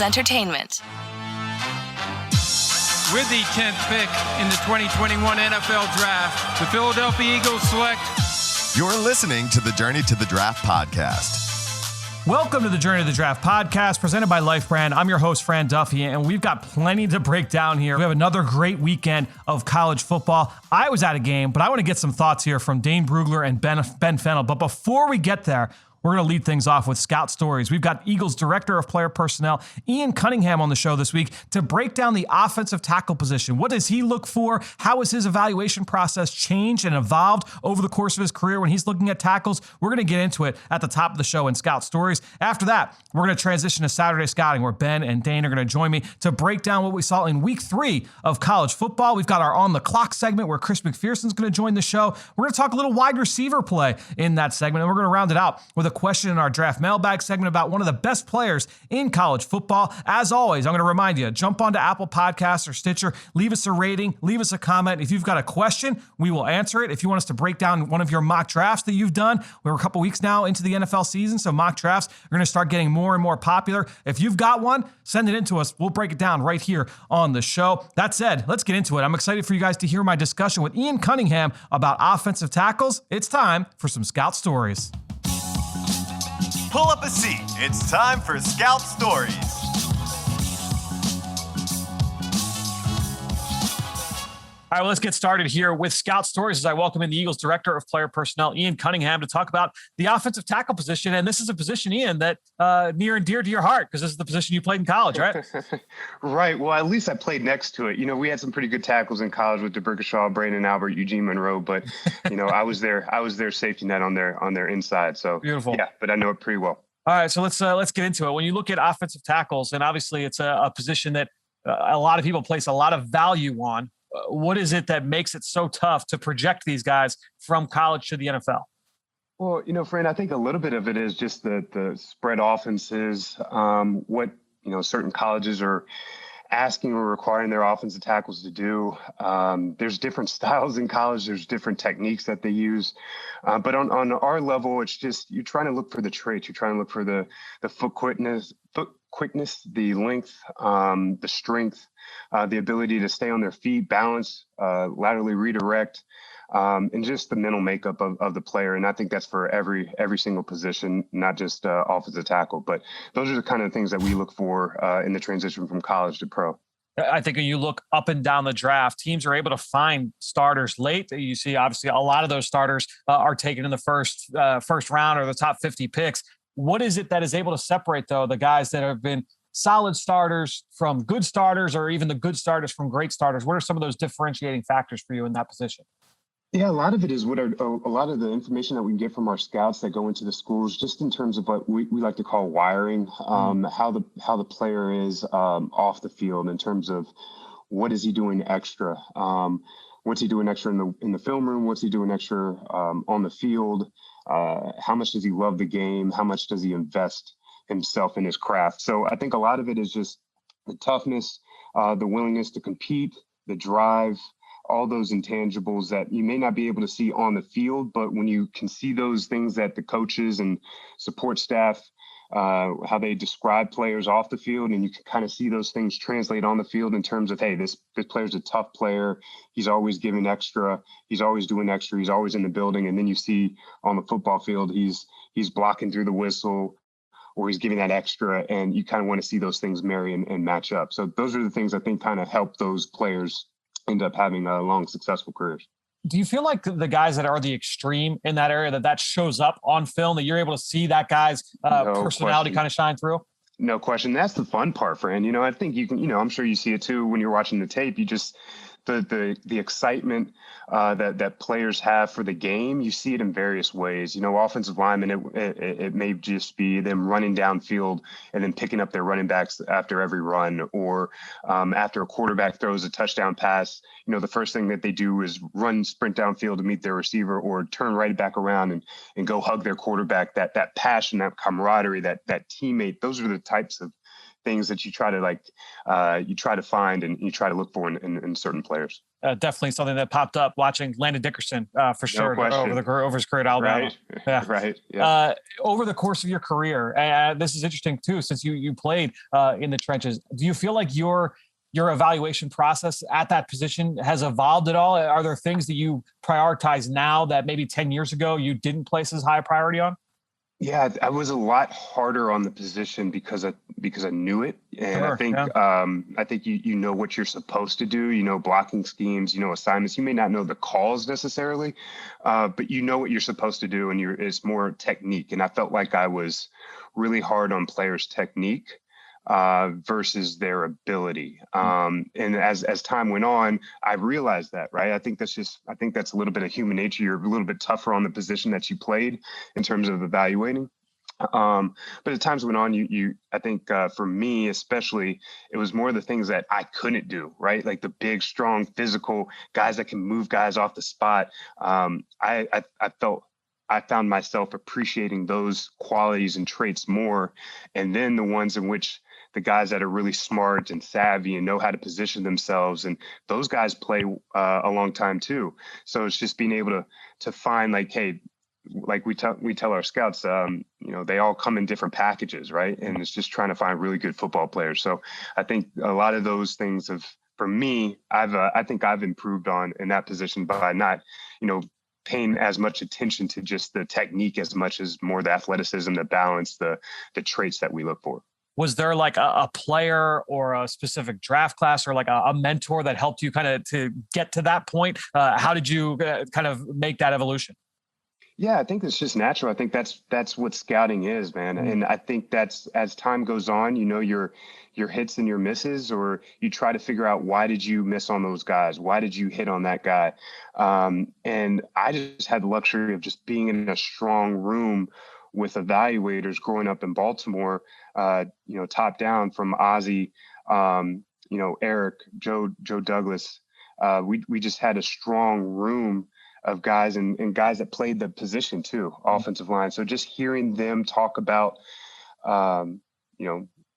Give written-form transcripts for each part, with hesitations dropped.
Entertainment. With the 10th pick in the 2021 NFL Draft, the Philadelphia Eagles select. You're listening to the Journey to the Draft podcast. Welcome to the Journey to the Draft podcast presented by Life Brand. I'm your host, Fran Duffy, and we've got plenty to break down here. We have another great weekend of college football. I was at a game, but I want to get some thoughts here from Dane Brugler and Ben Fennell. But before we get there, we're going to lead things off with Scout Stories. We've got Eagles Director of Player Personnel, Ian Cunningham, on the show this week to break down the offensive tackle position. What does he look for? How has his evaluation process changed and evolved over the course of his career when he's looking at tackles? We're going to get into it at the top of the show in Scout Stories. After that, we're going to transition to Saturday Scouting, where Ben and Dane are going to join me to break down what we saw in week 3 of college football. We've got our On the Clock segment where Chris McPherson's going to join the show. We're going to talk a little wide receiver play in that segment, and we're going to round it out with a question in our draft mailbag segment about one of the best players in college football. As always, I'm going to remind you, jump onto Apple Podcasts or Stitcher, leave us a rating, leave us a comment. If you've got a question, we will answer it. If you want us to break down one of your mock drafts that you've done, we're a couple weeks now into the NFL season, so mock drafts are going to start getting more and more popular. If you've got one, send it in to us. We'll break it down right here on the show. That said, let's get into it. I'm excited for you guys to hear my discussion with Ian Cunningham about offensive tackles. It's time for some Scout Stories. Pull up a seat. It's time for Scout Stories. All right, well, let's get started here with Scout Stories as I welcome in the Eagles Director of Player Personnel, Ian Cunningham, to talk about the offensive tackle position. And this is a position, Ian, that near and dear to your heart, because this is the position you played in college, right? Right. Well, at least I played next to it. You know, we had some pretty good tackles in college with DeBerkeshaw, Brandon Albert, Eugene Monroe, but you know, I was their safety net on their inside. So beautiful. Yeah, but I know it pretty well. All right, so let's get into it. When you look at offensive tackles, and obviously it's a position that a lot of people place a lot of value on. What is it that makes it so tough to project these guys from college to the NFL? Well, you know, Fran, I think a little bit of it is just the spread offenses, what, you know, certain colleges are asking or requiring their offensive tackles to do. There's different styles in college. There's different techniques that they use. But on our level, it's just you're trying to look for the traits. You're trying to look for the foot quickness, the length, the strength, the ability to stay on their feet, balance, laterally redirect, and just the mental makeup of the player. And I think that's for every single position, not just offensive tackle. But those are the kind of things that we look for in the transition from college to pro. I think when you look up and down the draft, teams are able to find starters late. You see, obviously, a lot of those starters are taken in the first round or the top 50 picks. What is it that is able to separate, though, the guys that have been solid starters from good starters, or even the good starters from great starters? What are some of those differentiating factors for you in that position? Yeah, a lot of it is a lot of the information that we get from our scouts that go into the schools, just in terms of what we like to call wiring, how the player is off the field in terms of what is he doing extra, what's he doing extra in the film room, what's he doing extra on the field, how much does he love the game, how much does he invest himself in his craft. So I think a lot of it is just the toughness, the willingness to compete, the drive, all those intangibles that you may not be able to see on the field, but when you can see those things that the coaches and support staff, how they describe players off the field, and you can kind of see those things translate on the field in terms of, hey, this player's a tough player. He's always giving extra. He's always doing extra. He's always in the building. And then you see on the football field, he's blocking through the whistle, or he's giving that extra, and you kind of want to see those things marry and match up. So those are the things I think kind of help those players end up having long, successful careers. Do you feel like the guys that are the extreme in that area, that shows up on film, that you're able to see that guy's personality kind of shine through? No question. That's the fun part, Fran. You know, I think you can, you know, I'm sure you see it too when you're watching the tape. You just, the excitement that players have for the game, you see it in various ways. You know, offensive linemen, it may just be them running downfield and then picking up their running backs after every run, or after a quarterback throws a touchdown pass, you know, the first thing that they do is sprint downfield to meet their receiver, or turn right back around and go hug their quarterback. That passion, that camaraderie, that teammate, those are the types of things that you try to find and you try to look for in certain players. Definitely something that popped up watching Landon Dickerson for sure over his career at Alabama. Right. Yeah. Right. Yeah. Over the course of your career, this is interesting too, since you played in the trenches. Do you feel like your evaluation process at that position has evolved at all? Are there things that you prioritize now that maybe 10 years ago you didn't place as high a priority on? Yeah, I was a lot harder on the position because I knew it, and Sure, I think you know what you're supposed to do. You know blocking schemes, you know assignments. You may not know the calls necessarily, but you know what you're supposed to do, and it's more technique. And I felt like I was really hard on players' technique versus their ability. And as time went on, I realized that, right? I think that's a little bit of human nature. You're a little bit tougher on the position that you played in terms of evaluating. But as times went on, I think for me, especially, it was more the things that I couldn't do, right? Like the big, strong, physical guys that can move guys off the spot. I found myself appreciating those qualities and traits more. And then the ones in which the guys that are really smart and savvy and know how to position themselves, and those guys play a long time too. So it's just being able to find like, hey, like we tell our scouts, they all come in different packages, right? And it's just trying to find really good football players. So I think a lot of those things for me, I think I've improved on in that position by not, paying as much attention to just the technique as much as more the athleticism, the balance, the traits that we look for. Was there like a player or a specific draft class or like a mentor that helped you kind of to get to that point? How did you kind of make that evolution? Yeah, I think it's just natural. I think that's what scouting is, man. And I think that's as time goes on, your hits and your misses, or you try to figure out why did you miss on those guys? Why did you hit on that guy? And I just had the luxury of just being in a strong room with evaluators growing up in Baltimore, top down from Ozzie, Eric, Joe Douglas. We just had a strong room of guys and guys that played the position too, offensive line. So just hearing them talk about,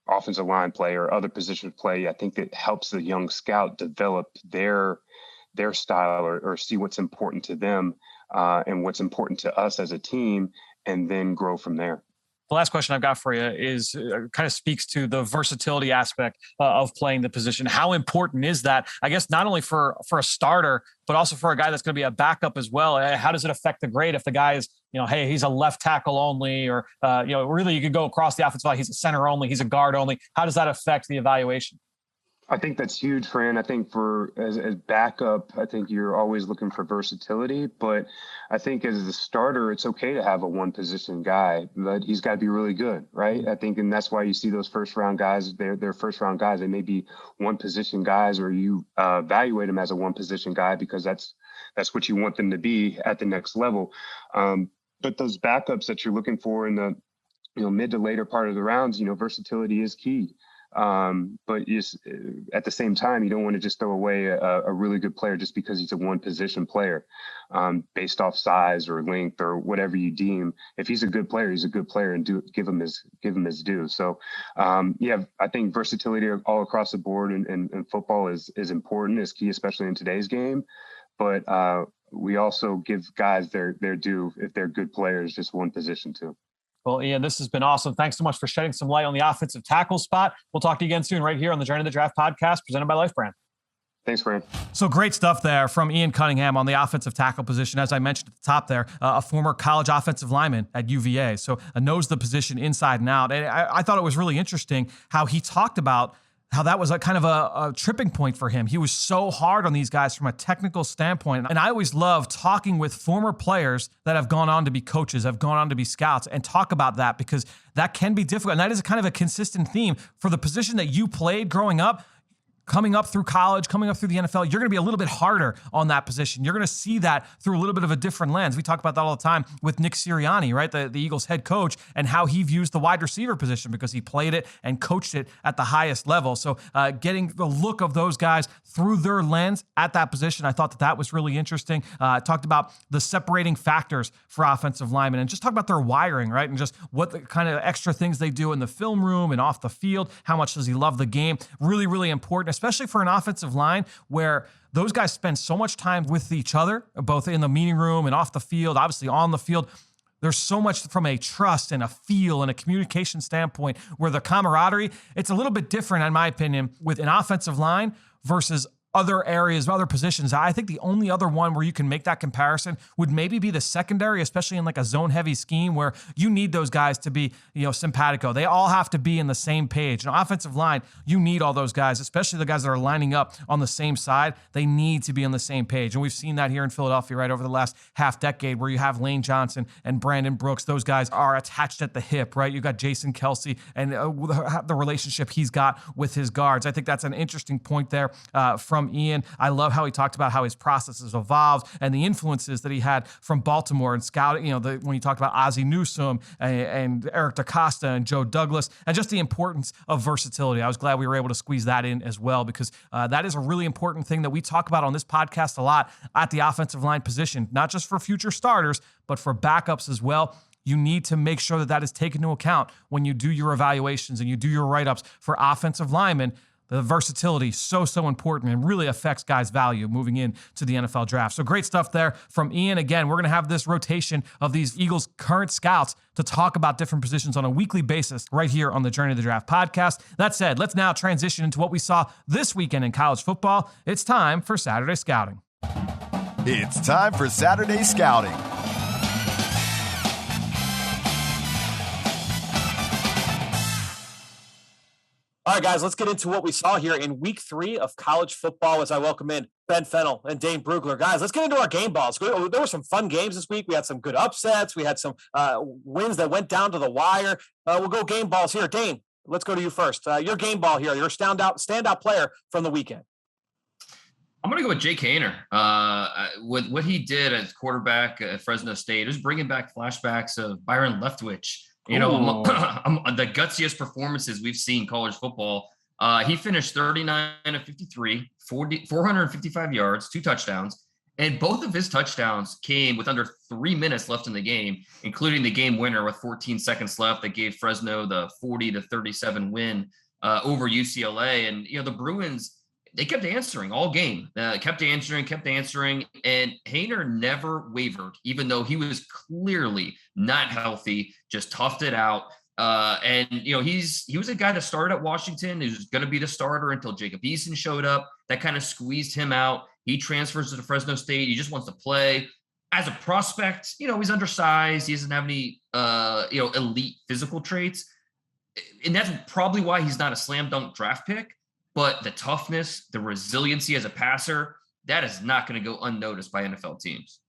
offensive line play or other position play, I think that helps the young scout develop their style or see what's important to them and what's important to us as a team, and then grow from there. The last question I've got for you is kind of speaks to the versatility aspect of playing the position. How important is that? I guess not only for a starter, but also for a guy that's going to be a backup as well. How does it affect the grade if the guy is, hey, he's a left tackle only, or, really you could go across the offensive line. He's a center only, he's a guard only. How does that affect the evaluation? I think that's huge, Fran. I think as backup, I think you're always looking for versatility, but I think as a starter, it's okay to have a one position guy, but he's got to be really good, right? I think, and that's why you see those first round guys, they're first round guys. They may be one position guys, or you evaluate them as a one position guy because that's what you want them to be at the next level. But those backups that you're looking for in the mid to later part of the rounds, versatility is key. But at the same time, you don't want to just throw away a really good player just because he's a one position player, based off size or length or whatever you deem. If he's a good player, he's a good player, and give him his due. So, I think versatility all across the board in football is important, is key, especially in today's game. But we also give guys their due if they're good players, just one position too. Well, Ian, this has been awesome. Thanks so much for shedding some light on the offensive tackle spot. We'll talk to you again soon right here on the Journey to the Draft podcast presented by Life Brand. Thanks, Fran. So great stuff there from Ian Cunningham on the offensive tackle position. As I mentioned at the top there, a former college offensive lineman at UVA. So knows the position inside and out. And I thought it was really interesting how he talked about how that was a kind of a tripping point for him. He was so hard on these guys from a technical standpoint. And I always love talking with former players that have gone on to be coaches, have gone on to be scouts, and talk about that, because that can be difficult. And that is kind of a consistent theme for the position that you played growing up. coming up through college, coming up through the NFL, you're going to be a little bit harder on that position. You're going to see that through a little bit of a different lens. We talk about that all the time with Nick Sirianni, right? The Eagles head coach, and how he views the wide receiver position because he played it and coached it at the highest level. So getting the look of those guys through their lens at that position, I thought that was really interesting. Talked about the separating factors for offensive linemen and just talk about their wiring, right? And just what the kind of extra things they do in the film room and off the field. How much does he love the game? Really, really important, especially for an offensive line where those guys spend so much time with each other, both in the meeting room and off the field, obviously on the field. There's so much from a trust and a feel and a communication standpoint where the camaraderie, it's a little bit different, in my opinion, with an offensive line versus other areas, other positions. I think the only other one where you can make that comparison would maybe be the secondary, especially in like a zone heavy scheme where you need those guys to be, simpatico. They all have to be in the same page. An offensive line, you need all those guys, especially the guys that are lining up on the same side. They need to be on the same page. And we've seen that here in Philadelphia, right, over the last half decade where you have Lane Johnson and Brandon Brooks. Those guys are attached at the hip, right? You've got Jason Kelsey and the relationship he's got with his guards. I think that's an interesting point there from Ian. I love how he talked about how his process has evolved and the influences that he had from Baltimore and scouting, when he talked about Ozzie Newsome and Eric DaCosta and Joe Douglas, and just the importance of versatility. I was glad we were able to squeeze that in as well, because that is a really important thing that we talk about on this podcast a lot at the offensive line position, not just for future starters, but for backups as well. You need to make sure that that is taken into account when you do your evaluations and you do your write-ups for offensive linemen. The versatility, so important, and really affects guys' value moving into the NFL draft. So great stuff there from Ian. Again, we're going to have this rotation of these Eagles current scouts to talk about different positions on a weekly basis right here on the Journey to the Draft podcast. That said, let's now transition into what we saw this weekend in college football. It's time for Saturday Scouting. It's time for Saturday Scouting. All right, guys, let's get into what we saw here in week 3 of college football as I welcome in Ben Fennell and Dane Brugler. Guys, let's get into our game balls. There were some fun games this week. We had some good upsets. We had some wins that went down to the wire. We'll go game balls here. Dane, let's go to you first. Your game ball here, your standout player from the weekend. I'm going to go with Jake Haener. With what he did as quarterback at Fresno State, it was bringing back flashbacks of Byron Leftwich. The gutsiest performances we've seen college football. He finished 39 of 53, 455 yards, 2 touchdowns. And both of his touchdowns came with under 3 minutes left in the game, including the game winner with 14 seconds left that gave Fresno the 40-37 win over UCLA. And, the Bruins, they kept answering all game, kept answering. And Haener never wavered, even though he was clearly not healthy, just toughed it out. He was a guy that started at Washington. He was going to be the starter until Jacob Eason showed up. That kind of squeezed him out. He transfers to Fresno State. He just wants to play. As a prospect, he's undersized. He doesn't have any, elite physical traits. And that's probably why he's not a slam dunk draft pick. But the toughness, the resiliency as a passer, that is not going to go unnoticed by NFL teams.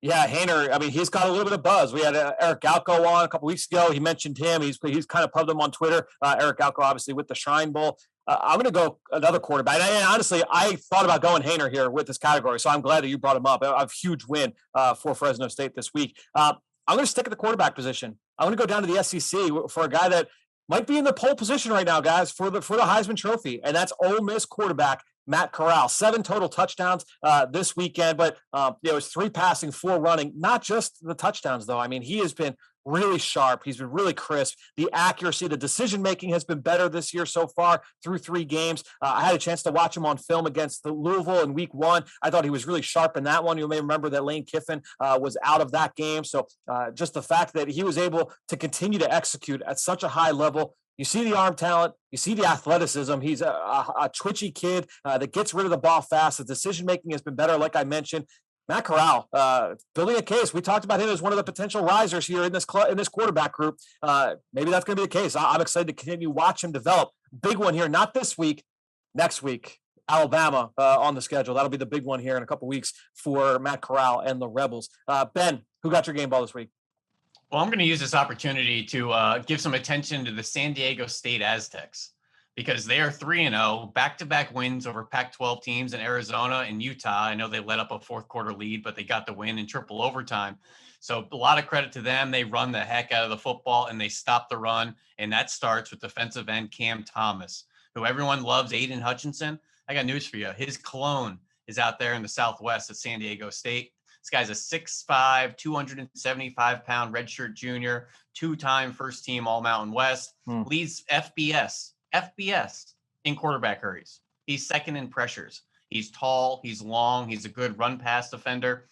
Yeah, Haener, he's got a little bit of buzz. We had Eric Galko on a couple weeks ago. He mentioned him. He's kind of pubbed him on Twitter. Eric Galko, obviously, with the Shrine Bowl. I'm going to go another quarterback. And honestly, I thought about going Haener here with this category, so I'm glad that you brought him up. A huge win for Fresno State this week. I'm going to stick at the quarterback position. I'm going to go down to the SEC for a guy that might be in the pole position right now, guys, for the Heisman Trophy, and that's Ole Miss quarterback Matt Corral. 7 total touchdowns this weekend, but it was 3 passing, 4 running. Not just the touchdowns, though. He has been really sharp. He's been really crisp. The accuracy, the decision-making has been better this year so far through 3 games. I had a chance to watch him on film against the Louisville in week 1. I thought he was really sharp in that one. You may remember that Lane Kiffin was out of that game. So just the fact that he was able to continue to execute at such a high level. You see the arm talent. You see the athleticism. He's a twitchy kid that gets rid of the ball fast. The decision-making has been better, like I mentioned. Matt Corral, building a case. We talked about him as one of the potential risers here in this quarterback group. Maybe that's going to be the case. I'm excited to continue to watch him develop. Big one here, not this week, next week. Alabama on the schedule. That'll be the big one here in a couple weeks for Matt Corral and the Rebels. Ben, who got your game ball this week? Well, I'm going to use this opportunity to give some attention to the San Diego State Aztecs. because they are 3-0, back-to-back wins over Pac-12 teams in Arizona and Utah. I know they let up a fourth quarter lead, but they got the win in triple overtime. So a lot of credit to them. They run the heck out of the football and they stop the run. And that starts with defensive end Cam Thomas, who everyone loves. Aiden Hutchinson. I got news for you. His clone is out there in the Southwest at San Diego State. This guy's a 6'5", 275-pound redshirt junior, two-time first-team All-Mountain West, leads FBS in quarterback hurries. He's second in pressures. He's tall, he's long, he's a good run-pass defender,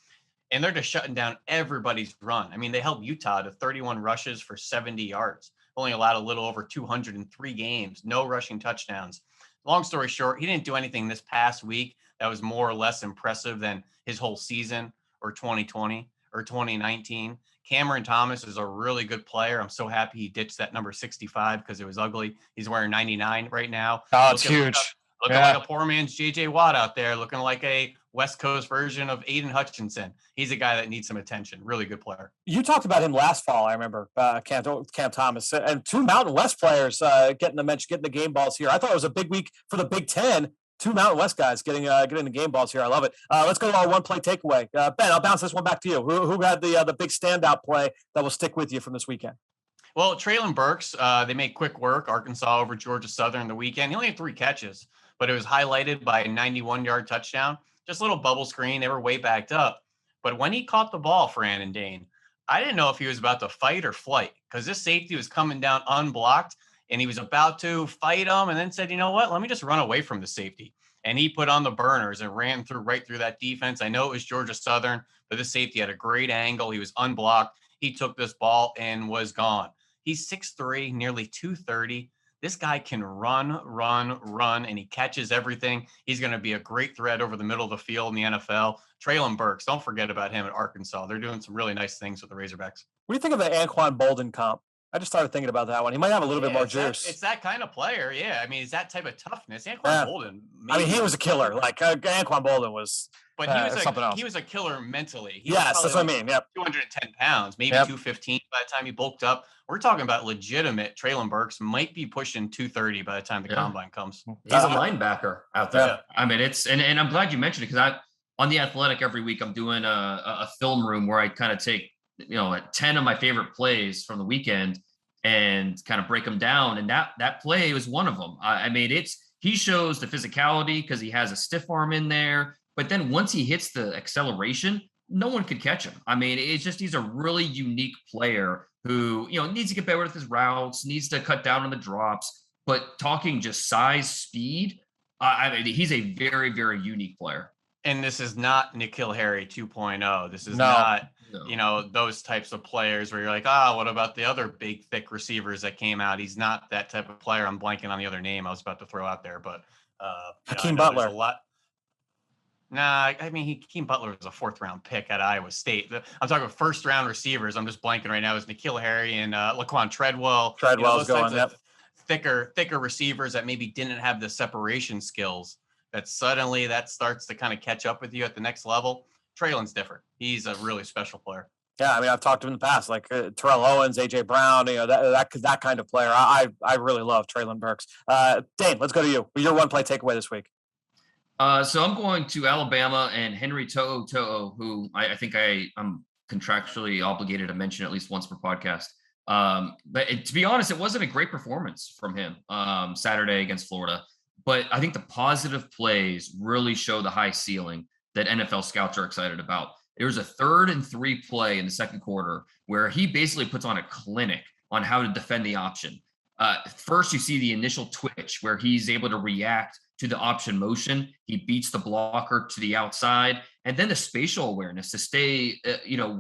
and they're just shutting down everybody's run. I mean, they held Utah to 31 rushes for 70 yards, only allowed a little over 203 games, no rushing touchdowns. Long story short, he didn't do anything this past week that was more or less impressive than his whole season or 2020 or 2019. Cameron Thomas is a really good player. I'm so happy he ditched that number 65 because it was ugly. He's wearing 99 right now. Oh, it's huge. Looking like a poor man's J.J. Watt out there, looking like a West Coast version of Aiden Hutchinson. He's a guy that needs some attention. Really good player. You talked about him last fall, I remember, Cam Thomas. And two Mountain West players getting the game balls here. I thought it was a big week for the Big Ten. Two Mountain West guys getting the game balls here. I love it. Let's go to our one-play takeaway. Ben, I'll bounce this one back to you. Who had the big standout play that will stick with you from this weekend? Well, Traylon Burks, they made quick work. Arkansas over Georgia Southern the weekend. He only had 3 catches, but it was highlighted by a 91-yard touchdown. Just a little bubble screen. They were way backed up. But when he caught the ball, Fran and Dane, I didn't know if he was about to fight or flight because this safety was coming down unblocked. And he was about to fight him and then said, you know what, let me just run away from the safety. And he put on the burners and ran right through that defense. I know it was Georgia Southern, but this safety had a great angle. He was unblocked. He took this ball and was gone. He's 6'3", nearly 230. This guy can run, and he catches everything. He's going to be a great threat over the middle of the field in the NFL. Traylon Burks, don't forget about him at Arkansas. They're doing some really nice things with the Razorbacks. What do you think of the Anquan Bolden comp? I just started thinking about that one. He might have a little bit more juice. It's that kind of player. Yeah. I mean, it's that type of toughness. Anquan Bolden. I mean, he was a killer. Like Anquan Bolden was. But he was a killer mentally. Yes, that's what I mean. Yep. 210 pounds, maybe 215 by the time he bulked up. We're talking about legitimate. Traylon Burks might be pushing 230 by the time the combine comes. He's a linebacker out there. Yeah. I mean, it's and I'm glad you mentioned it because on The Athletic every week I'm doing a film room where I kind of take 10 of my favorite plays from the weekend and kind of break them down. And that play was one of them. I mean, he shows the physicality because he has a stiff arm in there. But then once he hits the acceleration, no one could catch him. I mean, he's a really unique player who, needs to get better with his routes, needs to cut down on the drops. But talking just size, speed, I mean, he's a very, very unique player. And this is not N'Keal Harry 2.0. This is not, those types of players where you're like, what about the other big, thick receivers that came out? He's not that type of player. I'm blanking on the other name I was about to throw out there, but Hakeem Butler. Nah, I mean, Hakeem Butler was a 4th-round pick at Iowa State. I'm talking about first-round receivers. I'm just blanking right now. Is N'Keal Harry and Laquan Treadwell. Treadwell's going, yep. Thicker receivers that maybe didn't have the separation skills that suddenly that starts to kind of catch up with you at the next level. Traylon's different. He's a really special player. Yeah, I mean, I've talked to him in the past, like Terrell Owens, A.J. Brown, that kind of player. I really love Traylon Burks. Dane, let's go to you. Your one-play takeaway this week. So I'm going to Alabama and Henry To'o, who I think I'm contractually obligated to mention at least once per podcast. But to be honest, it wasn't a great performance from him Saturday against Florida. But I think the positive plays really show the high ceiling that NFL scouts are excited about. There was a 3rd and 3 play in the second quarter where he basically puts on a clinic on how to defend the option. First, you see the initial twitch where he's able to react to the option motion. He beats the blocker to the outside, and then the spatial awareness to stay,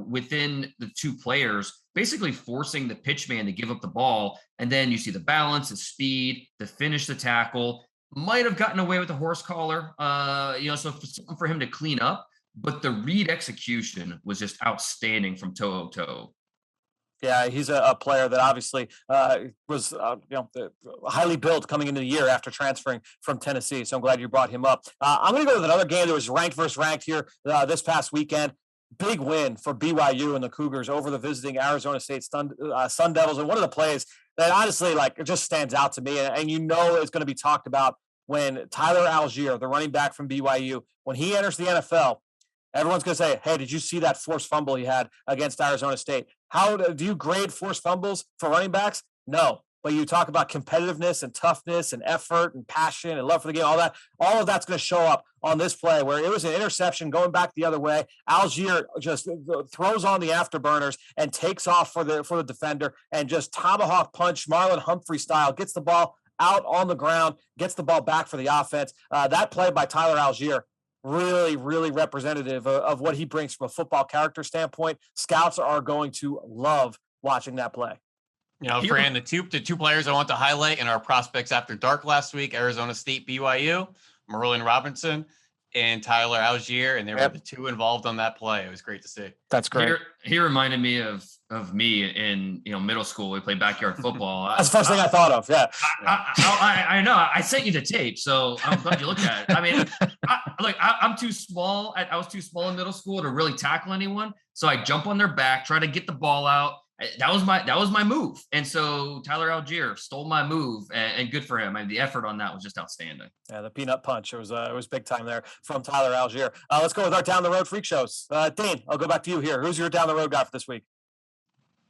within the 2 players, basically forcing the pitch man to give up the ball. And then you see the balance, the speed, to finish the tackle. Might have gotten away with the horse collar, so for him to clean up. But the read execution was just outstanding from To'o. Yeah, he's a player that obviously was highly built coming into the year after transferring from Tennessee. So I'm glad you brought him up. I'm going to go with another game that was ranked versus ranked here this past weekend. Big win for BYU and the Cougars over the visiting Arizona State Sun Devils. And one of the plays that honestly, like, it just stands out to me. And you know it's going to be talked about when Tyler Algier, the running back from BYU, when he enters the NFL, everyone's going to say, hey, did you see that forced fumble he had against Arizona State? How do you grade forced fumbles for running backs? No. But you talk about competitiveness and toughness and effort and passion and love for the game, all that. All of that's going to show up on this play where it was an interception going back the other way. Algier just throws on the afterburners and takes off for the defender and just tomahawk punch, Marlon Humphrey style, gets the ball out on the ground, gets the ball back for the offense. That play by Tyler Algier, really, really representative of what he brings from a football character standpoint. Scouts are going to love watching that play. You know, Fran, the two players I want to highlight in our prospects after dark last week, Arizona State, BYU, Merlin Robinson and Tyler Algier, and they were the two involved on that play. It was great to see. That's great. He reminded me of me in middle school. We played backyard football. That's the first thing I thought of. Yeah, I know. I sent you the tape, so I'm glad you looked at it. I mean, I'm too small. I was too small in middle school to really tackle anyone. So I jump on their back, try to get the ball out. That was my move. And so Tyler Algier stole my move, and good for him. I mean, the effort on that was just outstanding. Yeah, the peanut punch. It was big time there from Tyler Algier. Let's go with our down the road freak shows. Dane, I'll go back to you here. Who's your down the road guy for this week?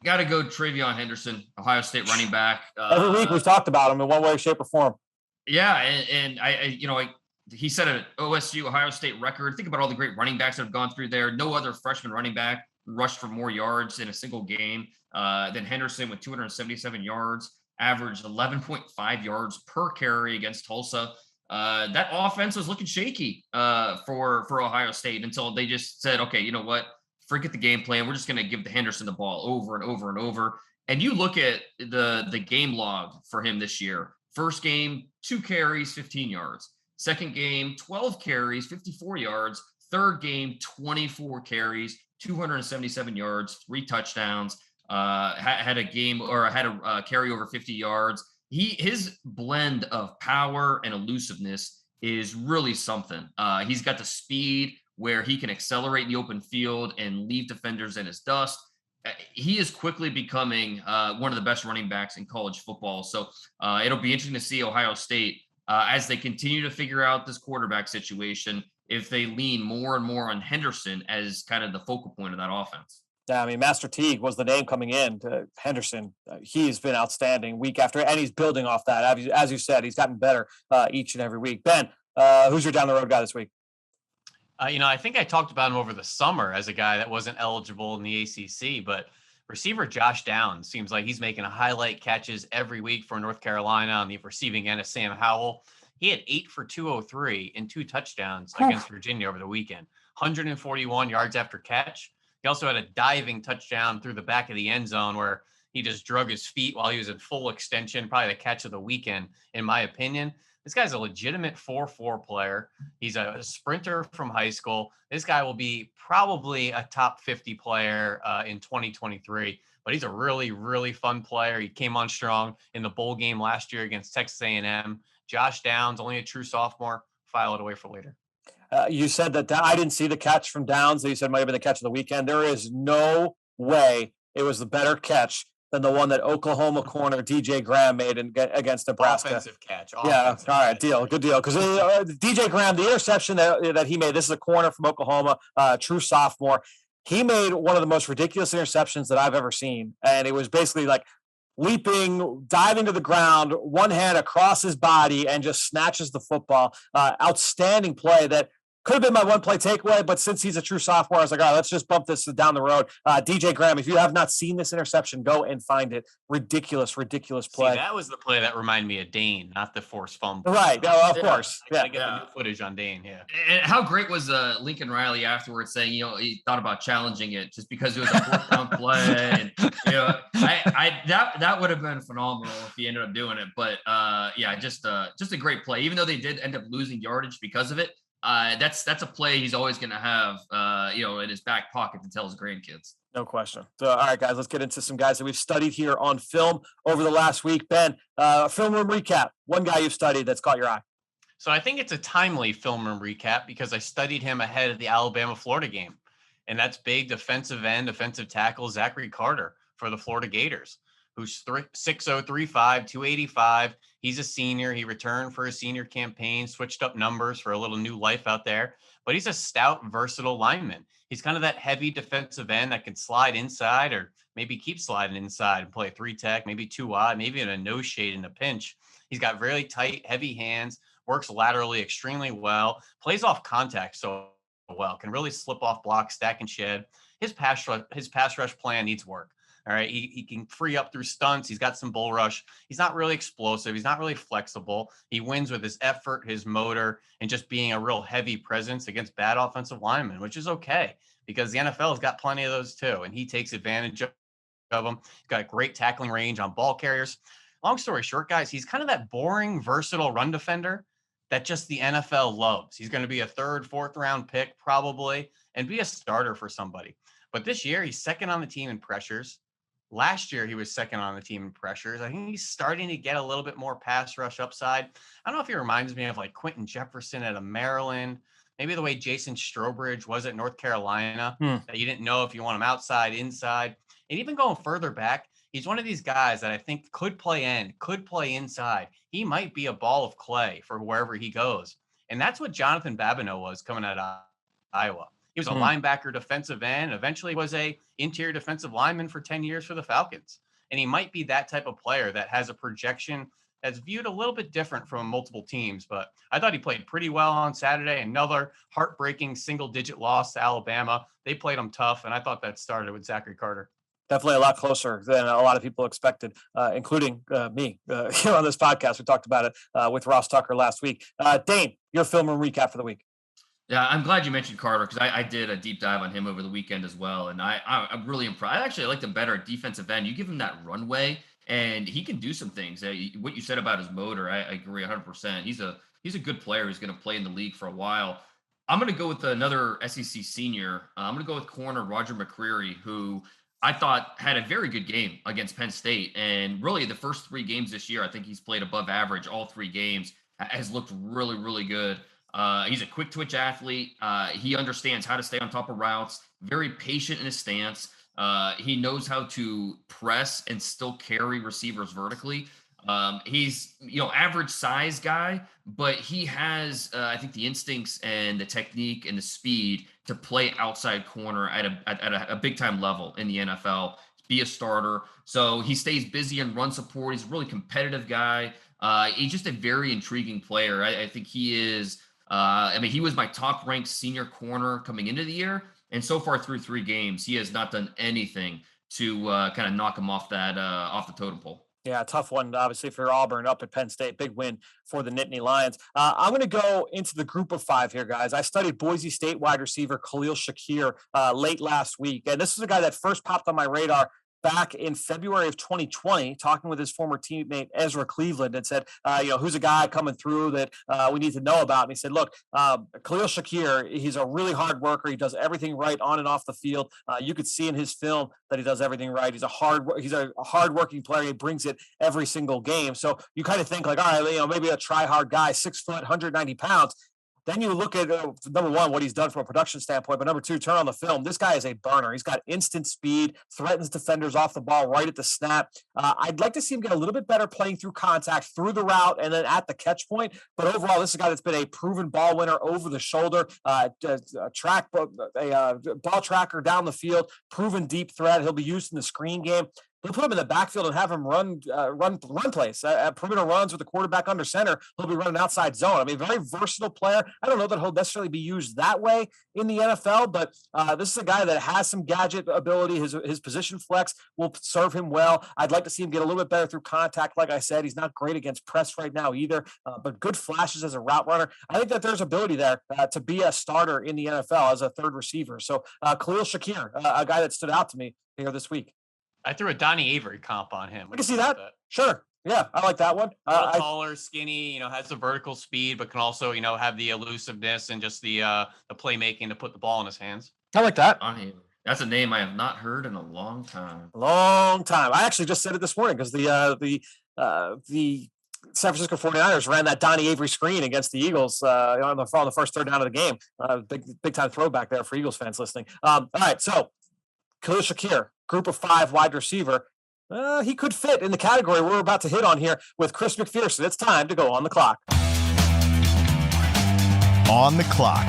Got to go Travion Henderson, Ohio State running back. Every week we've talked about him in one way, shape, or form. Yeah, and he set an OSU Ohio State record. Think about all the great running backs that have gone through there. No other freshman running back rushed for more yards in a single game than Henderson with 277 yards, averaged 11.5 yards per carry against Tulsa. That offense was looking shaky for Ohio State until they just said, okay, you know what? Forget the game plan. We're just going to give the Henderson the ball over and over and over. And you look at the game log for him this year. First game, 2 carries, 15 yards. Second game, 12 carries, 54 yards. Third game, 24 carries, 277 yards, 3 touchdowns. Had a carry over 50 yards. His blend of power and elusiveness is really something. He's got the speed where he can accelerate in the open field and leave defenders in his dust. He is quickly becoming one of the best running backs in college football. So it'll be interesting to see Ohio State as they continue to figure out this quarterback situation, if they lean more and more on Henderson as kind of the focal point of that offense. Yeah, I mean, Master Teague was the name coming in to Henderson. He's been outstanding week after, and he's building off that. As you said, he's gotten better each and every week. Ben, who's your down the road guy this week? I think I talked about him over the summer as a guy that wasn't eligible in the ACC, but receiver Josh Downs seems like he's making highlight catches every week for North Carolina on the receiving end of Sam Howell. He had 8 for 203 and 2 touchdowns against Virginia over the weekend, 141 yards after catch. He also had a diving touchdown through the back of the end zone where he just drug his feet while he was in full extension, probably the catch of the weekend, in my opinion. This guy's a legitimate 4-4 player. He's a sprinter from high school. This guy will be probably a top 50 player in 2023, but he's a really, really fun player. He came on strong in the bowl game last year against Texas A&M. Josh Downs, only a true sophomore. File it away for later. You said that I didn't see the catch from Downs that you said might have been the catch of the weekend. There is no way it was the better catch than the one that Oklahoma corner DJ Graham made against Nebraska. Offensive catch. Yeah, all right, deal, good deal. Because DJ Graham, the interception that he made, this is a corner from Oklahoma, true sophomore. He made one of the most ridiculous interceptions that I've ever seen, and it was basically like leaping, diving to the ground, one hand across his body, and just snatches the football. Outstanding play that could have been my one play takeaway, but since he's a true sophomore, I was like, all right, let's just bump this down the road. DJ Graham, if you have not seen this interception, go and find it. Ridiculous play. See, that was the play that reminded me of Dane, not the forced fumble. Right. No, of course. I gotta get the new footage on Dane. Yeah. And how great was Lincoln Riley afterwards saying, he thought about challenging it just because it was a fourth down play. And, that would have been phenomenal if he ended up doing it. But just a great play, even though they did end up losing yardage because of it. That's a play he's always going to have, in his back pocket to tell his grandkids. No question. So, all right, guys, let's get into some guys that we've studied here on film over the last week. Ben, film room recap. One guy you've studied that's caught your eye. So I think it's a timely film room recap because I studied him ahead of the Alabama-Florida game. And that's big defensive tackle Zachary Carter for the Florida Gators. who's 6'0", 285. He's a senior. He returned for his senior campaign, switched up numbers for a little new life out there. But he's a stout, versatile lineman. He's kind of that heavy defensive end that can slide inside or maybe keep sliding inside and play 3-tech, maybe 2-wide, maybe in a nose shade in a pinch. He's got really tight, heavy hands, works laterally extremely well, plays off contact so well, can really slip off blocks, stack and shed. His pass rush plan needs work. All right. He can free up through stunts. He's got some bull rush. He's not really explosive. He's not really flexible. He wins with his effort, his motor, and just being a real heavy presence against bad offensive linemen, which is okay because the NFL has got plenty of those too. And he takes advantage of them. He's got great tackling range on ball carriers. Long story short, guys, he's kind of that boring, versatile run defender that just the NFL loves. He's going to be a 3rd, 4th round pick probably and be a starter for somebody. But this year, he's second on the team in pressures. Last year, he was second on the team in pressures. I think he's starting to get a little bit more pass rush upside. I don't know if he reminds me of like Quentin Jefferson at a Maryland, maybe the way Jason Strowbridge was at North Carolina, that you didn't know if you want him outside, inside. And even going further back, he's one of these guys that I think could play end, could play inside. He might be a ball of clay for wherever he goes. And that's what Jonathan Babineau was coming out of Iowa. He was a linebacker, defensive end, eventually was a interior defensive lineman for 10 years for the Falcons. And he might be that type of player that has a projection that's viewed a little bit different from multiple teams. But I thought he played pretty well on Saturday. Another heartbreaking single-digit loss to Alabama. They played him tough, and I thought that started with Zachary Carter. Definitely a lot closer than a lot of people expected, including me here on this podcast. We talked about it with Ross Tucker last week. Dane, your film room recap for the week. Yeah, I'm glad you mentioned Carter because I did a deep dive on him over the weekend as well. And I'm really impressed. I actually liked him better at defensive end. You give him that runway and he can do some things. What you said about his motor, I agree 100%. He's a good player who's going to play in the league for a while. I'm going to go with another SEC senior. I'm going to go with corner Roger McCreary, who I thought had a very good game against Penn State. And really the first 3 games this year, I think he's played above average all 3 games, has looked really, really good. He's a quick twitch athlete. He understands how to stay on top of routes, very patient in his stance. He knows how to press and still carry receivers vertically. He's, average size guy, but he has, I think, the instincts and the technique and the speed to play outside corner at a big time level in the NFL, be a starter. So he stays busy in run support. He's a really competitive guy. He's just a very intriguing player. I think he is. He was my top ranked senior corner coming into the year. And so far through 3 games, he has not done anything to kind of knock him off the totem pole. Yeah, tough one, obviously, for Auburn up at Penn State. Big win for the Nittany Lions. I'm going to go into the group of 5 here, guys. I studied Boise State wide receiver Khalil Shakir late last week. And this is a guy that first popped on my radar back in February of 2020, talking with his former teammate Ezra Cleveland, and said, who's a guy coming through that we need to know about? And he said, look, Khalil Shakir, he's a really hard worker. He does everything right on and off the field. You could see in his film that he does everything right. He's a hard-working player. He brings it every single game. So you kind of think like, all right, maybe a try-hard guy, 6 foot, 190 pounds. Then you look at, number one, what he's done from a production standpoint, but number 2, turn on the film. This guy is a burner. He's got instant speed, threatens defenders off the ball right at the snap. I'd like to see him get a little bit better playing through contact, through the route, and then at the catch point. But overall, this is a guy that's been a proven ball winner over the shoulder, ball tracker down the field, proven deep threat. He'll be used in the screen game. They'll put him in the backfield and have him run plays, perimeter runs with the quarterback under center. He'll be running outside zone. Very versatile player. I don't know that he'll necessarily be used that way in the NFL, but this is a guy that has some gadget ability. His position flex will serve him well. I'd like to see him get a little bit better through contact. Like I said, he's not great against press right now either, but good flashes as a route runner. I think that there's ability there to be a starter in the NFL as a third receiver. So Khalil Shakir, a guy that stood out to me here this week. I threw a Donnie Avery comp on him. I can see that. Sure. Yeah, I like that one. Taller, skinny, has the vertical speed, but can also, have the elusiveness and just the playmaking to put the ball in his hands. I like that. That's a name I have not heard in a long time. I actually just said it this morning because the San Francisco 49ers ran that Donnie Avery screen against the Eagles on the first third down of the game. Big time throwback there for Eagles fans listening. All right, so Khalil Shakir, group of 5 wide receiver. He could fit in the category we're about to hit on here with Chris McPherson. It's time to go on the clock. On the clock.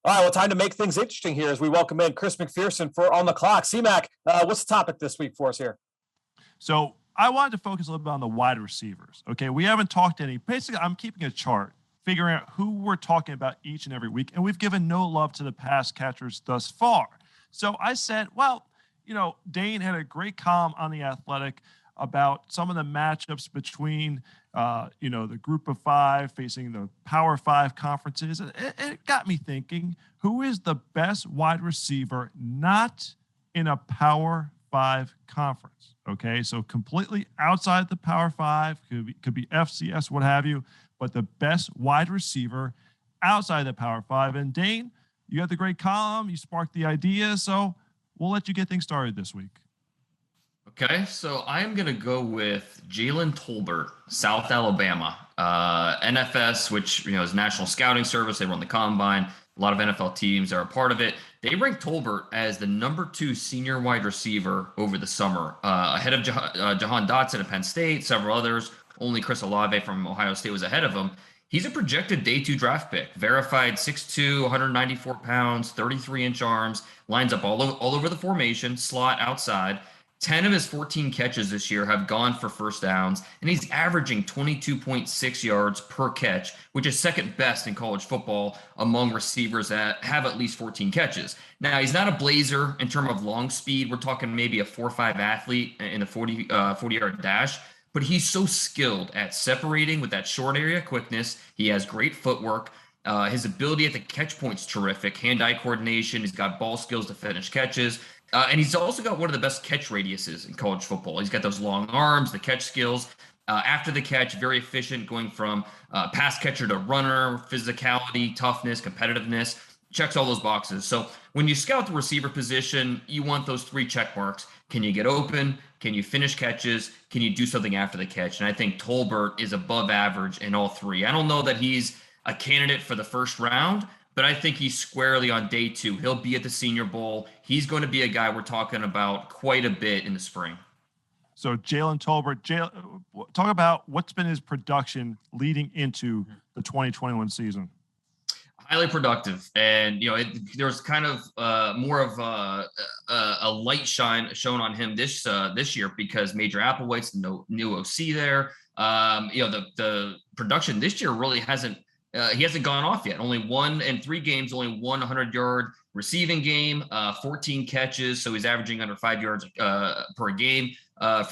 All right, well, time to make things interesting here as we welcome in Chris McPherson for On the Clock. C-Mac, what's the topic this week for us here? So I wanted to focus a little bit on the wide receivers. Okay, we haven't talked any. Basically, I'm keeping a chart, figuring out who we're talking about each and every week, and we've given no love to the pass catchers thus far. So I said, well, Dane had a great column on The Athletic about some of the matchups between, the group of five facing the Power Five conferences. And it got me thinking, who is the best wide receiver not in a Power Five conference? Okay, so completely outside the Power Five, could be FCS, what have you, but the best wide receiver outside the Power Five. And Dane, you had the great column, you sparked the idea, so we'll let you get things started this week. Okay, so I'm going to go with Jalen Tolbert, South Alabama. NFS, which is National Scouting Service. They run the combine. A lot of NFL teams are a part of it. They ranked Tolbert as the number 2 senior wide receiver over the summer, ahead of Jahan Dotson at Penn State, several others. Only Chris Olave from Ohio State was ahead of him. He's a projected day 2 draft pick, verified 6'2", 194 pounds, 33-inch arms, lines up all over the formation, slot, outside. 10 of his 14 catches this year have gone for first downs, and he's averaging 22.6 yards per catch, which is second best in college football among receivers that have at least 14 catches. Now, he's not a blazer in terms of long speed. We're talking maybe a 4.5 athlete in a 40-yard dash, but he's so skilled at separating with that short area quickness. He has great footwork. His ability at the catch point's terrific. Hand-eye coordination. He's got ball skills to finish catches. And he's also got one of the best catch radiuses in college football. He's got those long arms, the catch skills. After the catch, very efficient, going from pass catcher to runner, physicality, toughness, competitiveness. Checks all those boxes. So when you scout the receiver position, you want those 3 check marks. Can you get open? Can you finish catches? Can you do something after the catch? And I think Tolbert is above average in all 3. I don't know that he's a candidate for the first round, but I think he's squarely on day 2. He'll be at the Senior Bowl. He's going to be a guy we're talking about quite a bit in the spring. So Jalen Tolbert, talk about what's been his production leading into the 2021 season. Highly productive. And, there's kind of more of a light shine shown on him this year because Major Applewhite's the new OC there. The production this year really hasn't gone off yet. Only 1 in 3 games, only 100-yard receiving game, 14 catches. So he's averaging under 5 yards per game, 5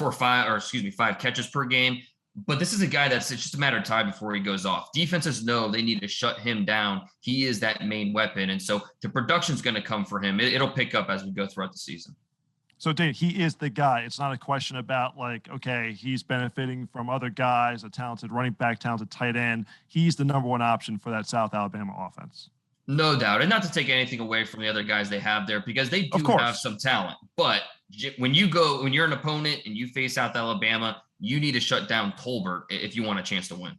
catches per game. But this is a guy it's just a matter of time before he goes off. Defenses know they need to shut him down. He is that main weapon. And so the production's going to come for him. It'll pick up as we go throughout the season. So, Dave, he is the guy. It's not a question about he's benefiting from other guys, a talented running back, talented tight end. He's the number 1 option for that South Alabama offense. No doubt. And not to take anything away from the other guys they have there because they do have some talent. But when you're an opponent and you face South Alabama, you need to shut down Tolbert if you want a chance to win.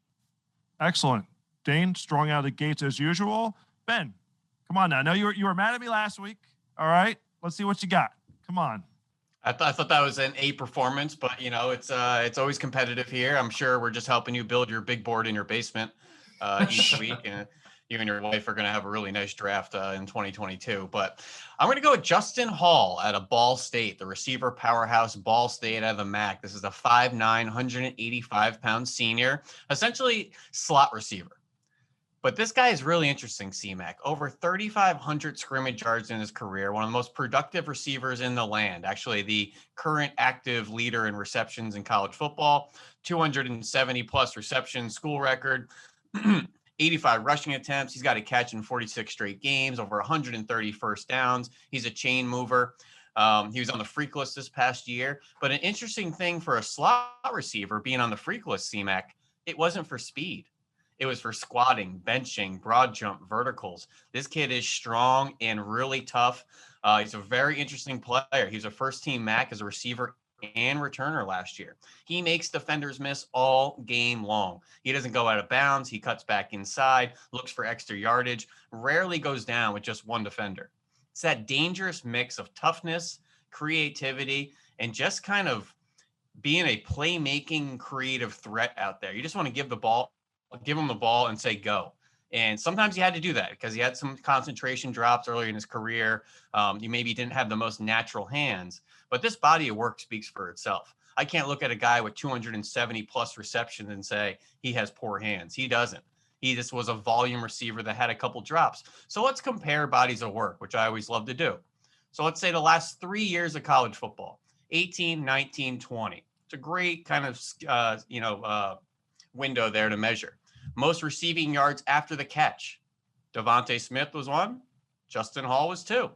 Excellent. Dane, strong out of the gates as usual. Ben, come on now. I know you were mad at me last week. All right. Let's see what you got. Come on. I thought that was an A performance, but it's always competitive here. I'm sure we're just helping you build your big board in your basement each week, and you and your wife are going to have a really nice draft in 2022. But I'm going to go with Justin Hall out of Ball State, the receiver powerhouse, Ball State out of the MAC. This is a 5'9", 185-pound senior, essentially slot receiver. But this guy is really interesting, C-Mac. Over 3,500 scrimmage yards in his career, one of the most productive receivers in the land. Actually, the current active leader in receptions in college football, 270-plus receptions, school record, 85 rushing attempts. He's got a catch in 46 straight games, over 130 first downs. He's a chain mover. He was on the freak list this past year. But an interesting thing for a slot receiver being on the freak list, C-Mac, it wasn't for speed. It was for squatting, benching, broad jump, verticals. This kid is strong and really tough. He's a very interesting player. He was a first-team MAC as a receiver and returner last year. He makes defenders miss all game long. He doesn't go out of bounds. He cuts back inside, looks for extra yardage, rarely goes down with just one defender. It's that dangerous mix of toughness, creativity, and just kind of being a playmaking creative threat out there. You just want to give him the ball and say, go. And sometimes he had to do that because he had some concentration drops earlier in his career. You maybe didn't have the most natural hands, but this body of work speaks for itself. I can't look at a guy with 270 plus receptions and say he has poor hands. He doesn't. He just was a volume receiver that had a couple drops. So let's compare bodies of work, which I always love to do. So let's say the last 3 years of college football, 18, 19, 20. It's a great kind of, window there to measure. Most receiving yards after the catch. Devontae Smith was 1. Justin Hall was 2.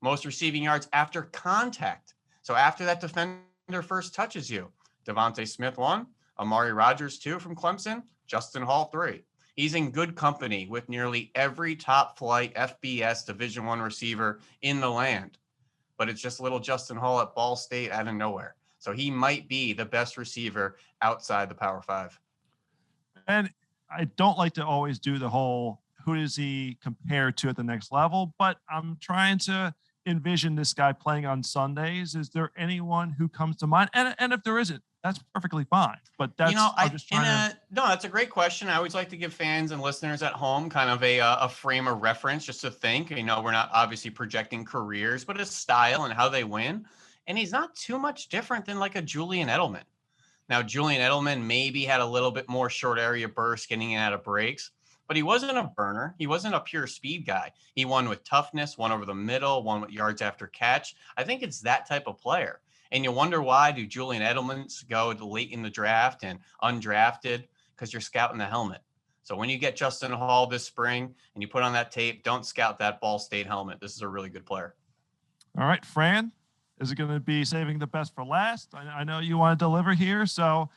Most receiving yards after contact. So after that defender first touches you, Devontae Smith 1, Amari Rodgers 2 from Clemson, Justin Hall 3. He's in good company with nearly every top flight FBS Division I receiver in the land. But it's just little Justin Hall at Ball State out of nowhere. So he might be the best receiver outside the Power 5. And I don't like to always do the whole who does he compare to at the next level, but I'm trying to envision this guy playing on Sundays. Is there anyone who comes to mind? And if there isn't, that's perfectly fine. But that's No, that's a great question. I always like to give fans and listeners at home kind of a frame of reference just to think. We're not obviously projecting careers, but his style and how they win. And he's not too much different than like a Julian Edelman. Now, Julian Edelman maybe had a little bit more short area burst getting in out of breaks, but he wasn't a burner. He wasn't a pure speed guy. He won with toughness, won over the middle, won with yards after catch. I think it's that type of player. And you wonder why do Julian Edelmans go late in the draft and undrafted? Because you're scouting the helmet. So when you get Justin Hall this spring and you put on that tape, don't scout that Ball State helmet. This is a really good player. All right, Fran, is it going to be saving the best for last? I know you want to deliver here. So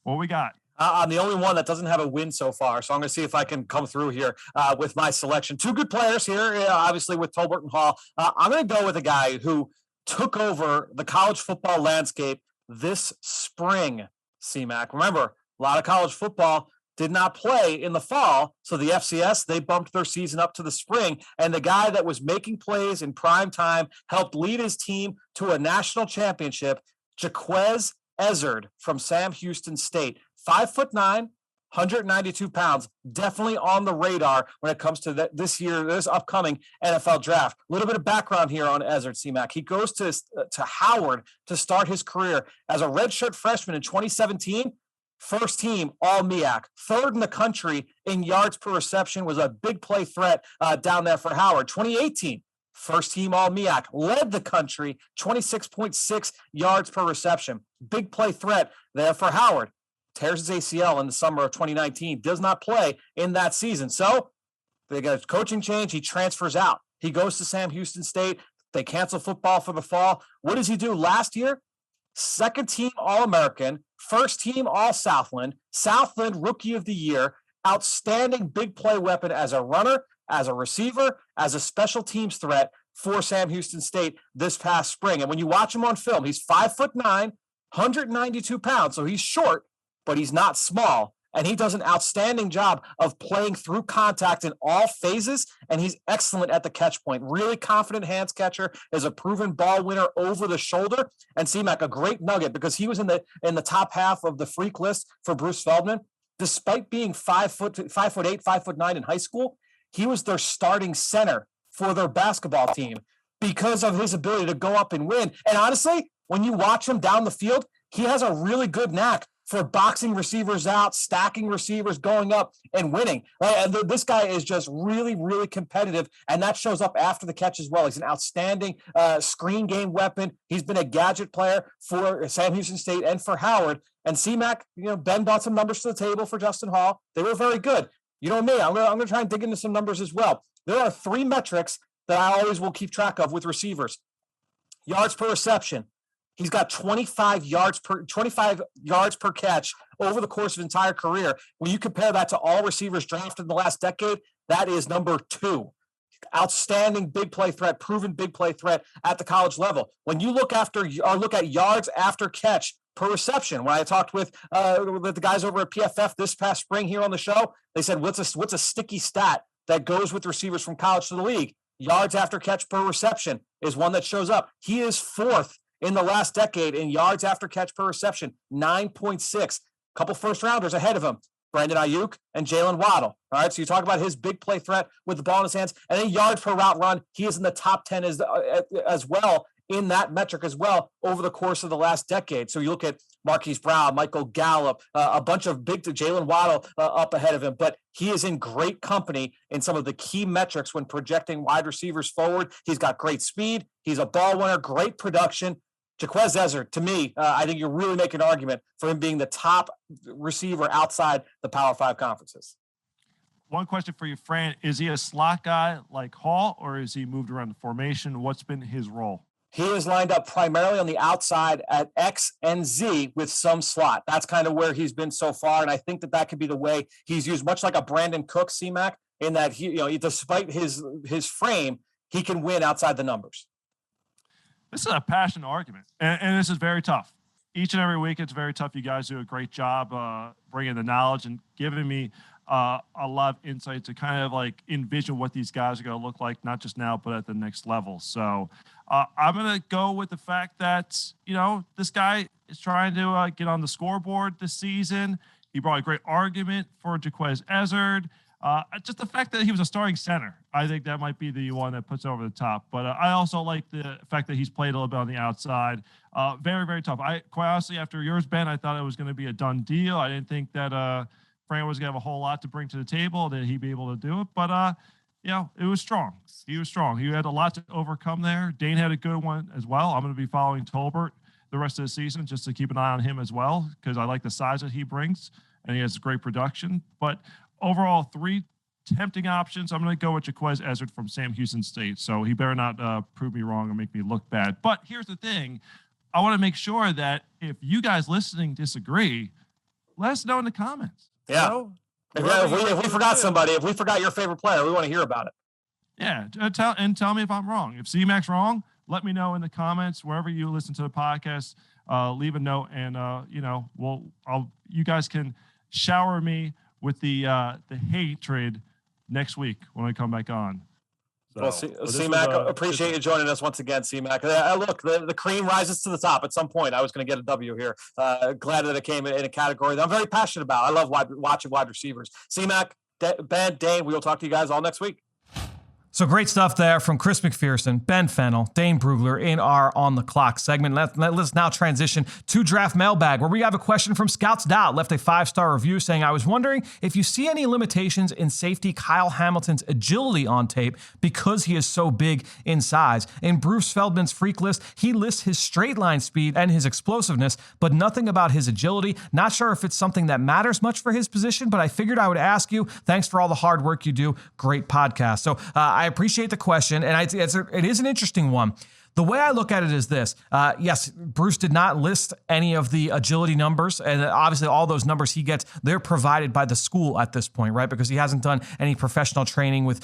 what we got? I'm the only one that doesn't have a win so far, so I'm going to see if I can come through here with my selection. 2 good players here, obviously with Tolbert and Hall. I'm going to go with a guy who took over the college football landscape this spring, C-Mac. Remember, a lot of college football did not play in the fall, so the FCS, they bumped their season up to the spring, and the guy that was making plays in prime time helped lead his team to a national championship, Jaquez Ezzard from Sam Houston State. 5'9", 192 pounds, definitely on the radar when it comes to this upcoming NFL draft. A little bit of background here on Ezzard, C-Mac. He goes to Howard to start his career as a redshirt freshman in 2017. First team All-MEAC, 3rd in the country in yards per reception, was a big play threat down there for Howard. 2018, first team All-MEAC, led the country, 26.6 yards per reception. Big play threat there for Howard. Tears his ACL in the summer of 2019, does not play in that season. So they got a coaching change. He transfers out. He goes to Sam Houston State. They cancel football for the fall. What does he do last year? 2nd team All-American, 1st team All-Southland, Southland Rookie of the Year, outstanding big play weapon as a runner, as a receiver, as a special teams threat for Sam Houston State this past spring. And when you watch him on film, he's 5'9", 192 pounds. So he's short, but he's not small. And he does an outstanding job of playing through contact in all phases, and he's excellent at the catch point. Really confident hands catcher, is a proven ball winner over the shoulder. And C-Mac, a great nugget, because he was in the top half of the freak list for Bruce Feldman. Despite being 5'8", 5'9" in high school, he was their starting center for their basketball team because of his ability to go up and win. And honestly, when you watch him down the field, he has a really good knack for boxing receivers out, stacking receivers, going up and winning. And this guy is just really, really competitive, and that shows up after the catch as well. He's an outstanding screen game weapon. He's been a gadget player for Sam Houston State and for Howard. And C-Mac, Ben brought some numbers to the table for Justin Hall. They were very good. You know me, I'm going to try and dig into some numbers as well. There are 3 metrics that I always will keep track of with receivers. Yards per reception. He's got 25 yards per catch over the course of his entire career. When you compare that to all receivers drafted in the last decade, that is number 2. Outstanding big play threat, proven big play threat at the college level. When you look at yards after catch per reception, when I talked with the guys over at PFF this past spring here on the show, they said, what's a sticky stat that goes with receivers from college to the league? yards after catch per reception is one that shows up. He is 4th in the last decade in yards after catch per reception, 9.6. A couple first rounders ahead of him, Brandon Ayuk and Jalen Waddle. All right, so you talk about his big play threat with the ball in his hands, and then yards per route run. He is in the top 10 as well in that metric as well over the course of the last decade. So you look at Marquise Brown, Michael Gallup, a bunch of big Jalen Waddle up ahead of him, but he is in great company in some of the key metrics when projecting wide receivers forward. He's got great speed. He's a ball winner, great production. Jaquez Ezzard, to me, I think you're really making an argument for him being the top receiver outside the Power 5 conferences. One question for you, Fran. Is he a slot guy like Hall, or is he moved around the formation? What's been his role? He is lined up primarily on the outside at X and Z with some slot. That's kind of where he's been so far, and I think that could be the way he's used, much like a Brandon Cook, C-Mac, in that he, despite his frame, he can win outside the numbers. This is a passionate argument, and this is very tough. Each and every week, it's very tough. You guys do a great job bringing the knowledge and giving me a lot of insight to kind of like envision what these guys are going to look like, not just now, but at the next level. So I'm going to go with the fact that, this guy is trying to get on the scoreboard this season. He brought a great argument for Jaquez Ezzard. Just the fact that he was a starting center, I think that might be the one that puts it over the top. But I also like the fact that he's played a little bit on the outside. Very, very tough. Quite honestly, after yours, Ben, I thought it was going to be a done deal. I didn't think that Fran was going to have a whole lot to bring to the table, that he'd be able to do it. But, it was strong. He was strong. He had a lot to overcome there. Dane had a good one as well. I'm going to be following Tolbert the rest of the season just to keep an eye on him as well, because I like the size that he brings, and he has great production. But overall, 3 tempting options. I'm going to go with Jaquez Ezzard from Sam Houston State. So he better not prove me wrong or make me look bad. But here's the thing. I want to make sure that if you guys listening disagree, let us know in the comments. Yeah. If we forgot somebody, if we forgot your favorite player, we want to hear about it. Yeah. Tell me if I'm wrong. If C-Mac's wrong, let me know in the comments, wherever you listen to the podcast. Leave a note, and you guys can shower me with the hatred next week when I come back on. So, well, C-Mac, appreciate you joining us once again, C-Mac. Look, the cream rises to the top at some point. I was going to get a W here. Glad that it came in a category that I'm very passionate about. I love watching wide receivers. C-Mac, Ben, Dane, we will talk to you guys all next week. So great stuff there from Chris McPherson, Ben Fennell, Dane Brugler in our On the Clock segment. Let's now transition to Draft Mailbag, where we have a question from Scouts Doubt. Left a 5-star review saying, I was wondering if you see any limitations in safety Kyle Hamilton's agility on tape because he is so big in size. In Bruce Feldman's freak list, he lists his straight line speed and his explosiveness, but nothing about his agility. Not sure if it's something that matters much for his position, but I figured I would ask you. Thanks for all the hard work you do. Great podcast. So I appreciate the question, and it is an interesting one. The way I look at it is this. Yes, Bruce did not list any of the agility numbers, and obviously all those numbers he gets, they're provided by the school at this point, right? Because he hasn't done any professional training with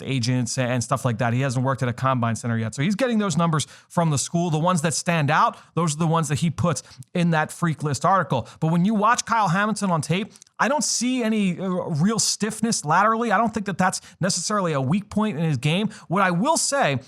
agents and stuff like that. He hasn't worked at a combine center yet. So he's getting those numbers from the school. The ones that stand out, those are the ones that he puts in that freak list article. But when you watch Kyle Hamilton on tape, I don't see any real stiffness laterally. I don't think that that's necessarily a weak point in his game. What I will say,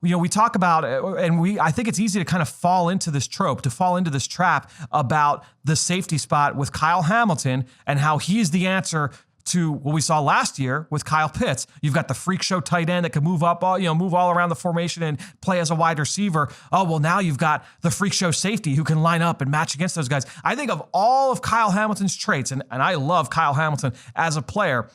we talk about, and I think it's easy to kind of fall into this trope, to fall into this trap about the safety spot with Kyle Hamilton and how he's the answer to what we saw last year with Kyle Pitts. You've got the freak show tight end that can move up, move all around the formation and play as a wide receiver. Oh, well, now you've got the freak show safety who can line up and match against those guys. I think of all of Kyle Hamilton's traits, and I love Kyle Hamilton as a player,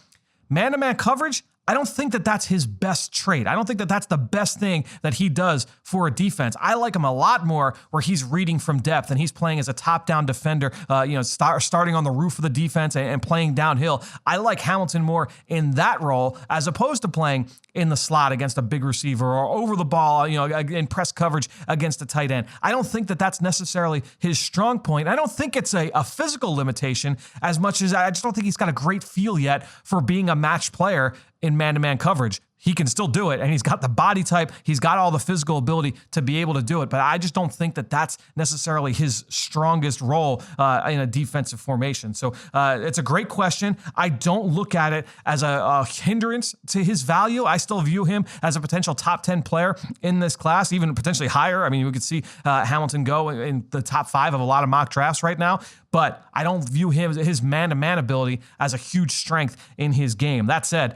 man-to-man coverage, I don't think that that's his best trait. I don't think that that's the best thing that he does for a defense. I like him a lot more where he's reading from depth and he's playing as a top-down defender, starting on the roof of the defense and playing downhill. I like Hamilton more in that role as opposed to playing in the slot against a big receiver or over the ball, in press coverage against a tight end. I don't think that that's necessarily his strong point. I don't think it's a physical limitation as much as I just don't think he's got a great feel yet for being a match player in man-to-man coverage. he can still do it, and he's got the body type, he's got all the physical ability to be able to do it, but I just don't think that that's necessarily his strongest role in a defensive formation. So it's a great question. I don't look at it as a hindrance to his value. I still view him as a potential top 10 player in this class, even potentially higher. I mean, we could see Hamilton go in the top 5 of a lot of mock drafts right now, but I don't view his man-to-man ability as a huge strength in his game. That said,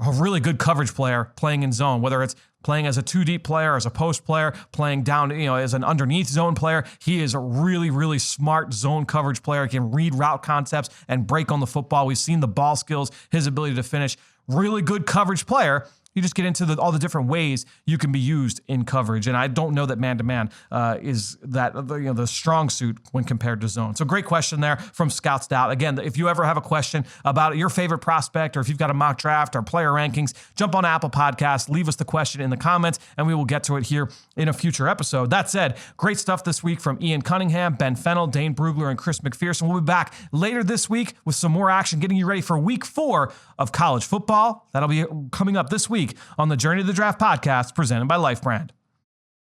a really good coverage player playing in zone, whether it's playing as a 2-deep player, as a post player, playing down, as an underneath zone player. He is a really, really smart zone coverage player. He can read route concepts and break on the football. We've seen the ball skills, his ability to finish. Really good coverage player. You just get into all the different ways you can be used in coverage. And I don't know that man-to-man is that the strong suit when compared to zone. So great question there from Scout Stout. Again, if you ever have a question about your favorite prospect, or if you've got a mock draft or player rankings, jump on Apple Podcasts, leave us the question in the comments, and we will get to it here in a future episode. That said, great stuff this week from Ian Cunningham, Ben Fennell, Dane Brugler, and Chris McPherson. We'll be back later this week with some more action, getting you ready for week 4 of college football. That'll be coming up this week on the Journey to the Draft podcast presented by Life Brand.